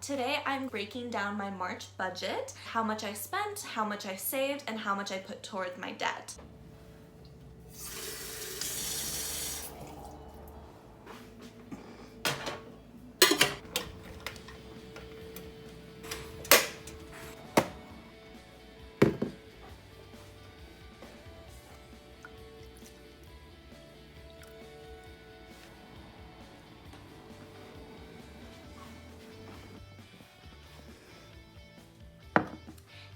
Today I'm breaking down my March budget, how much I spent, how much I saved, and how much I put towards my debt.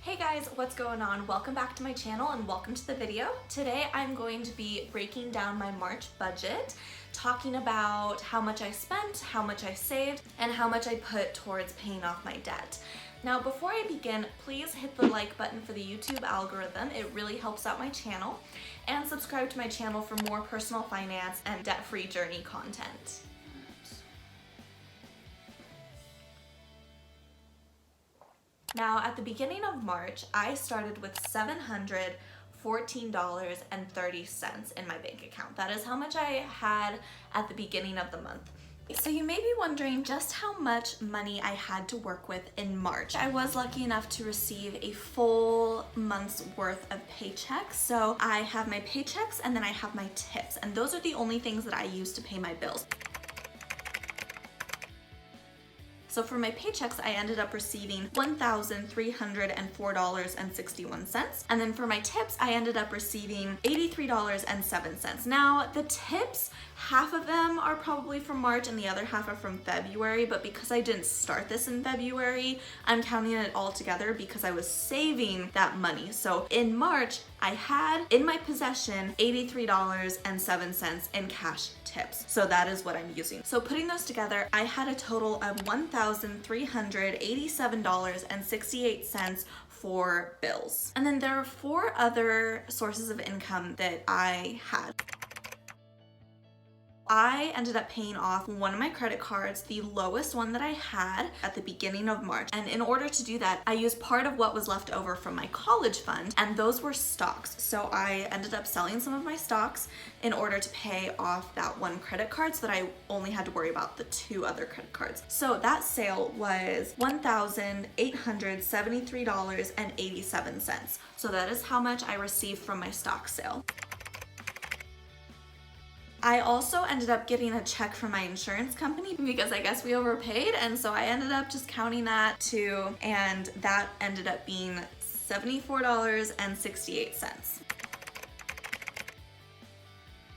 Hey guys, what's going on? Welcome back to my channel and welcome to the video. Today I'm going to be breaking down my March budget, talking about how much I spent, how much I saved, and how much I put towards paying off my debt. Now before I begin, please hit the like button for the YouTube algorithm. It really helps out my channel. And subscribe to my channel for more personal finance and debt-free journey content. Now, at the beginning of March, I started with $714.30 in my bank account. That is how much I had at the beginning of the month. So you may be wondering just how much money I had to work with in March. I was lucky enough to receive a full month's worth of paychecks. So I have my paychecks and then I have my tips, and those are the only things that I use to pay my bills. So for my paychecks, I ended up receiving $1,304.61. And then for my tips, I ended up receiving $83.07. Now, the tips, half of them are probably from March and the other half are from February, but because I didn't start this in February, I'm counting it all together because I was saving that money. So in March, I had in my possession $83.07 in cash tips. So that is what I'm using. So putting those together, I had a total of $1,387.68 for bills. And then there are 4 other sources of income that I had. I ended up paying off one of my credit cards, the lowest one that I had at the beginning of March. And in order to do that, I used part of what was left over from my college fund, and those were stocks. So I ended up selling some of my stocks in order to pay off that one credit card so that I only had to worry about the 2 other credit cards. So that sale was $1,873.87. So that is how much I received from my stock sale. I also ended up getting a check from my insurance company because I guess we overpaid, and so I ended up just counting that too, and that ended up being $74.68.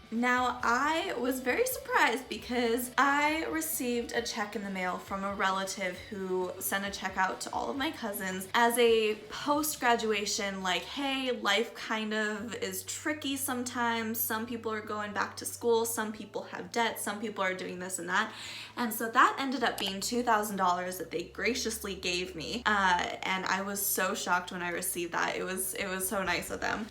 Now, I was very surprised because I received a check in the mail from a relative who sent a check out to all of my cousins as a post-graduation, like, hey, life kind of is tricky sometimes. Some people are going back to school, some people have debt, some people are doing this and that. And so that ended up being $2,000 that they graciously gave me. And I was so shocked when I received that. It was so nice of them.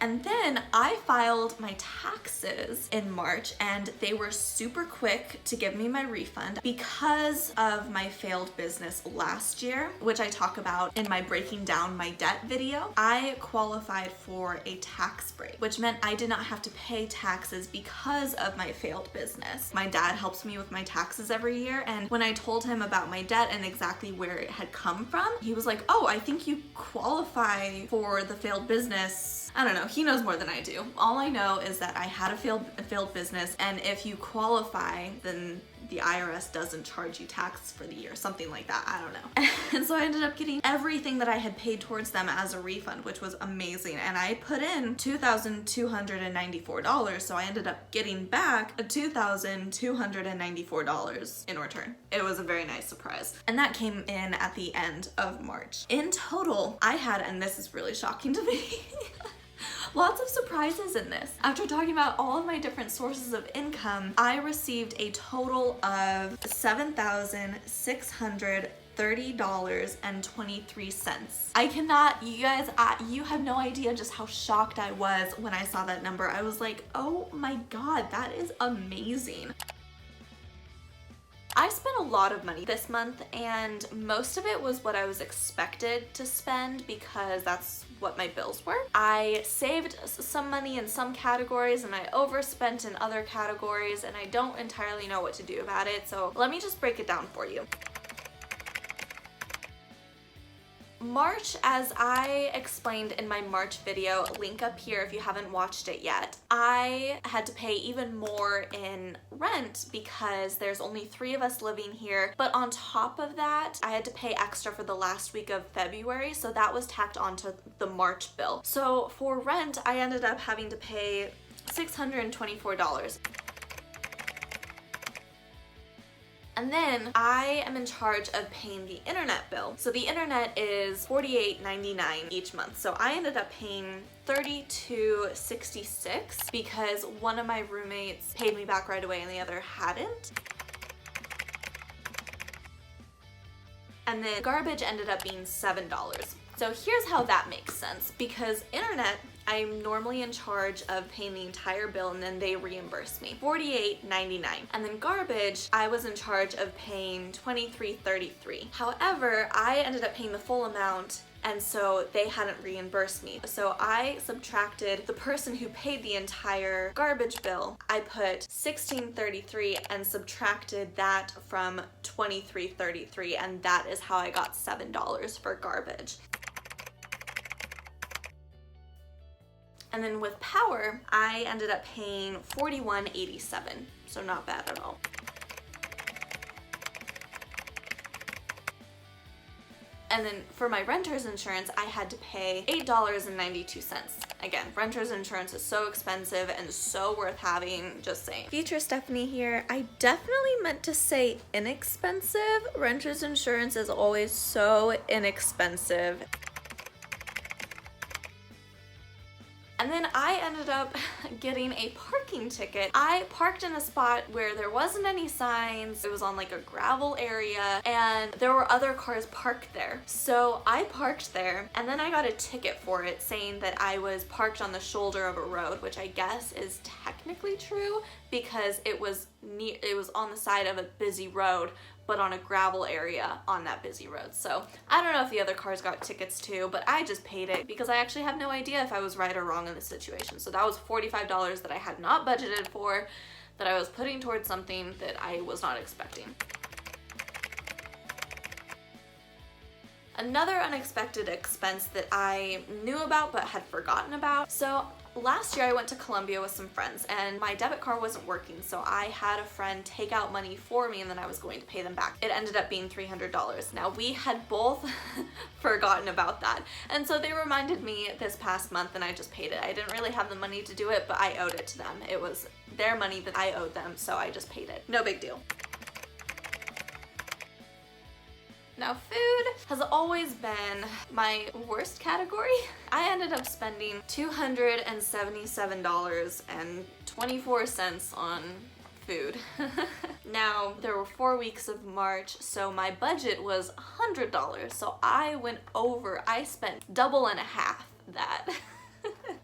And then I filed my taxes in March, and they were super quick to give me my refund because of my failed business last year, which I talk about in my breaking down my debt video. I qualified for a tax break, which meant I did not have to pay taxes because of my failed business. My dad helps me with my taxes every year, and when I told him about my debt and exactly where it had come from, he was like, oh, I think you qualify for the failed business. I don't know, he knows more than I do. All I know is that I had a failed business, and if you qualify, then the IRS doesn't charge you tax for the year, something like that, I don't know. And so I ended up getting everything that I had paid towards them as a refund, which was amazing. And I put in $2,294, so I ended up getting back $2,294 in return. It was a very nice surprise. And that came in at the end of March. In total, I had, and this is really shocking to me, lots of surprises in this. After talking about all of my different sources of income, I received a total of $7,630.23. I cannot, you guys, you have no idea just how shocked I was when I saw that number. I was like, oh my God, that is amazing. I spent a lot of money this month, and most of it was what I was expected to spend because that's what my bills were. I saved some money in some categories and I overspent in other categories, and I don't entirely know what to do about it, so let me just break it down for you. March, as I explained in my March video, link up here if you haven't watched it yet, I had to pay even more in rent because there's only 3 of us living here, but on top of that, I had to pay extra for the last week of February, so that was tacked onto the March bill. So for rent, I ended up having to pay $624. And then I am in charge of paying the internet bill. So the internet is $48.99 each month. So I ended up paying $32.66 because one of my roommates paid me back right away and the other hadn't. And then garbage ended up being $7. So here's how that makes sense, because internet, I'm normally in charge of paying the entire bill and then they reimburse me $48.99. And then garbage, I was in charge of paying $23.33. However, I ended up paying the full amount, and so they hadn't reimbursed me. So I subtracted the person who paid the entire garbage bill. I put $16.33 and subtracted that from $23.33, and that is how I got $7 for garbage. And then with power, I ended up paying $41.87, so not bad at all. And then for my renter's insurance, I had to pay $8.92. Again, renter's insurance is so expensive and so worth having, just saying. Future Stephanie here. I definitely meant to say inexpensive. Renter's insurance is always so inexpensive. And then I ended up getting a parking ticket. I parked in a spot where there wasn't any signs. It was on like a gravel area and there were other cars parked there. So I parked there and then I got a ticket for it saying that I was parked on the shoulder of a road, which I guess is technically true because it was on the side of a busy road, but on a gravel area on that busy road. So I don't know if the other cars got tickets too, but I just paid it because I actually have no idea if I was right or wrong in this situation. So that was $45 that I had not budgeted for, that I was putting towards something that I was not expecting. Another unexpected expense that I knew about but had forgotten about. So last year I went to Colombia with some friends and my debit card wasn't working, so I had a friend take out money for me and then I was going to pay them back. It ended up being $300. Now we had both forgotten about that, and so they reminded me this past month and I just paid it. I didn't really have the money to do it, but I owed it to them. It was their money that I owed them, so I just paid it. No big deal. Now, food has always been my worst category. I ended up spending $277.24 on food. Now, there were 4 weeks of March, so my budget was $100, so I went over. I spent double and a half that.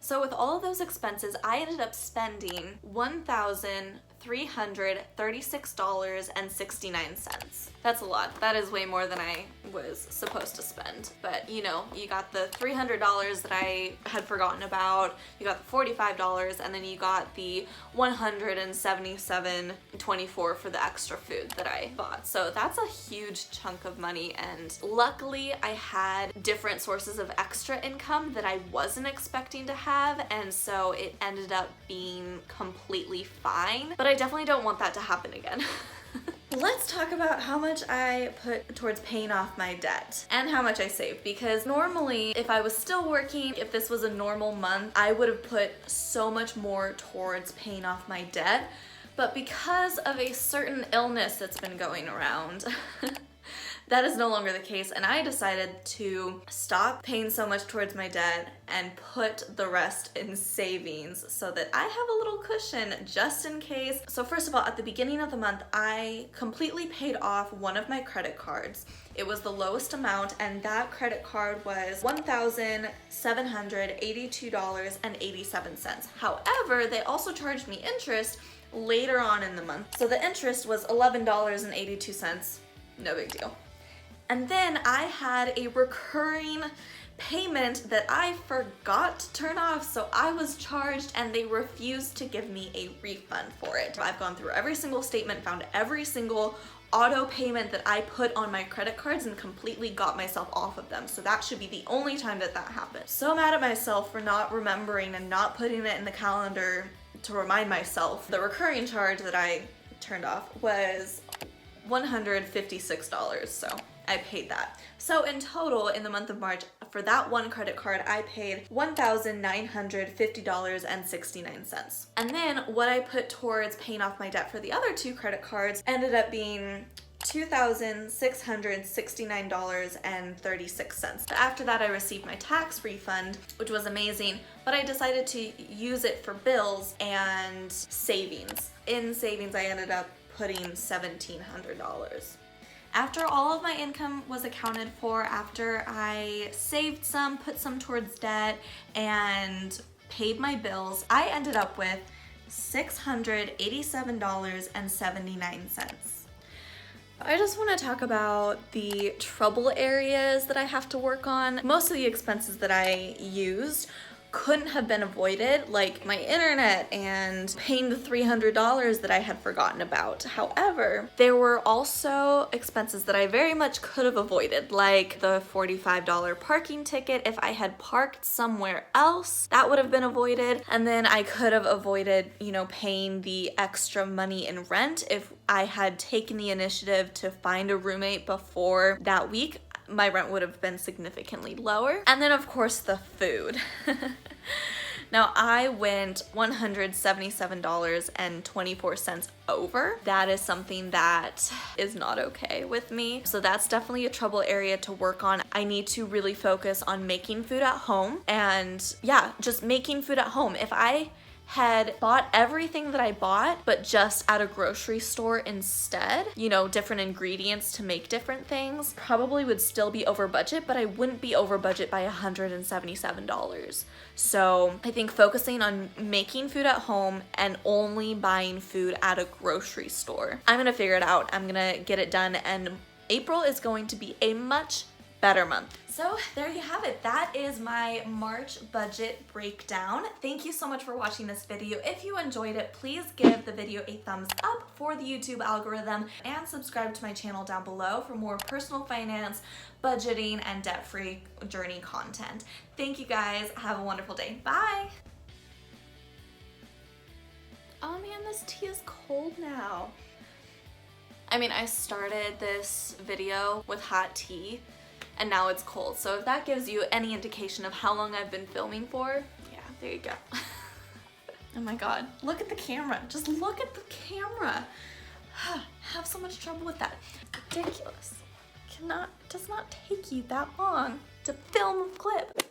So with all of those expenses, I ended up spending $1,336.69. That's a lot. That is way more than I was supposed to spend. But you know, you got the $300 that I had forgotten about, you got the $45, and then you got the $177.24 for the extra food that I bought. So that's a huge chunk of money, and luckily I had different sources of extra income that I wasn't expecting to have, and so it ended up being completely fine. But I definitely don't want that to happen again. Let's talk about how much I put towards paying off my debt and how much I saved, because normally if I was still working, if this was a normal month, I would have put so much more towards paying off my debt. But because of a certain illness that's been going around, that is no longer the case, and I decided to stop paying so much towards my debt and put the rest in savings so that I have a little cushion just in case. So first of all, at the beginning of the month, I completely paid off one of my credit cards. It was the lowest amount, and that credit card was $1,782.87. However, they also charged me interest, later on in the month. So the interest was $11.82. No big deal. And then I had a recurring payment that I forgot to turn off, so I was charged and they refused to give me a refund for it. I've gone through every single statement, found every single auto payment that I put on my credit cards and completely got myself off of them. So that should be the only time that that happened. So mad at myself for not remembering and not putting it in the calendar to remind myself. The recurring charge that I turned off was $156, so I paid that. So in total, in the month of March, for that one credit card, I paid $1,950.69. And then what I put towards paying off my debt for the other two credit cards ended up being $2,669.36. After that, I received my tax refund, which was amazing, but I decided to use it for bills and savings. In savings, I ended up putting $1,700. After all of my income was accounted for, after I saved some, put some towards debt, and paid my bills, I ended up with $687.79. I just want to talk about the trouble areas that I have to work on. Most of the expenses that I used couldn't have been avoided, like my internet and paying the $300 that I had forgotten about. However, there were also expenses that I very much could have avoided, like the $45 parking ticket. If I had parked somewhere else, that would have been avoided. And then I could have avoided, paying the extra money in rent if I had taken the initiative to find a roommate before that week. My rent would have been significantly lower. And then of course the food. Now I went $177.24 over. That is something that is not okay with me. So that's definitely a trouble area to work on. I need to really focus on making food at home and just making food at home. If I had bought everything that I bought, but just at a grocery store instead, different ingredients to make different things, probably would still be over budget, but I wouldn't be over budget by $177. So I think focusing on making food at home and only buying food at a grocery store. I'm gonna figure it out. I'm gonna get it done, and April is going to be a much better month. So there you have it. That is my March budget breakdown. Thank you so much for watching this video. If you enjoyed it, please give the video a thumbs up for the YouTube algorithm and subscribe to my channel down below for more personal finance, budgeting, and debt-free journey content. Thank you guys. Have a wonderful day. Bye. Oh man, this tea is cold now. I started this video with hot tea, and now it's cold. So if that gives you any indication of how long I've been filming for, yeah, there you go. Oh my God, look at the camera. Just look at the camera. Have so much trouble with that. Ridiculous. Does not take you that long to film a clip.